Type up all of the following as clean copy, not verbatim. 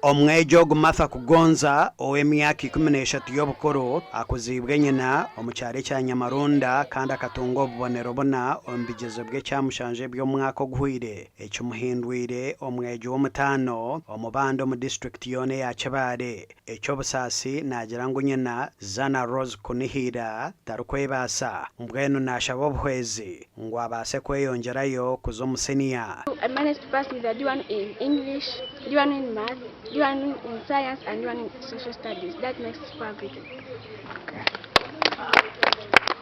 Omwejo Martha Kugonza ow'emyaka 13 y'obukuru akuzibwe nyina omu kyaro kya Nyamarunda kandi akatunga obubonero buna omu bigezo by'ekyamushanje by'omwaka oguhwire ekimuhindwire omwejo w'omutaano omu banda omu district yoona ya Kibale eky'obusaasi nagira ngu nyina Zana Rose Kunihira tarikwebaasa mbwenu nashaba obuhwezi ngu abaase kweyongerayo kuza omu senior. I managed to pass with a D1 in English, D1 in math, D1 in science, and D1 in social studies. That makes it for everything.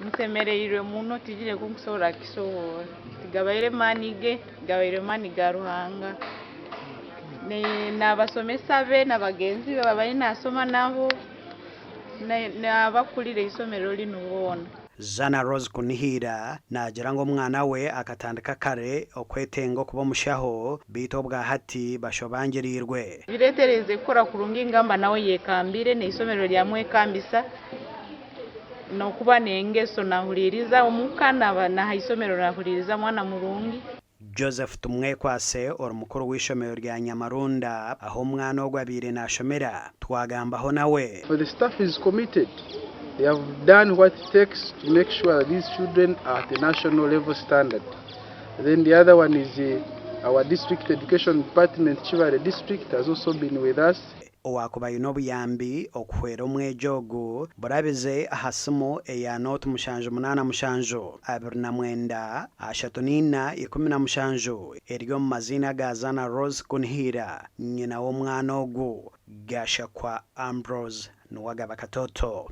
Nsemereirwe muno tijire kunkusora kisohora tigabaire manige gabaire maniga Ruhanga n'abasomesa be n'abagenzi babaye nasoma nabo n'abakulire isomero linubona. Zana Rose Kunihira nagira ngo omwana we akatandika kare okwetenga kuba omushaho bito bwa hati bashobangirirwe biretereze kora kurunga ingamba nawe yekambire n'isomero lyamwe kambisa no kuba nengeso nahuririza omukana na isomero nahuririza mwana murungi. Joseph Tumwekwase orumukuru w'ishomero rya Nyamarunda aho omwana ogwabire nashomera twagambaho nawe. The staff is committed. They have done what it takes to make sure that these children are at the national level standard. Then the other one is our district education department, Kibale district, has also been with us. Owakuba y'obuyambi okuhwera omwejo ogu burabize ahasimu eya noti mushanju munana mushanju 29 ashatonina 17 eriyo mu mazina ga Zana Rose Kunihira nyina w'omwana ogu Gashakwa Ambrose Nuwagaba Katoto.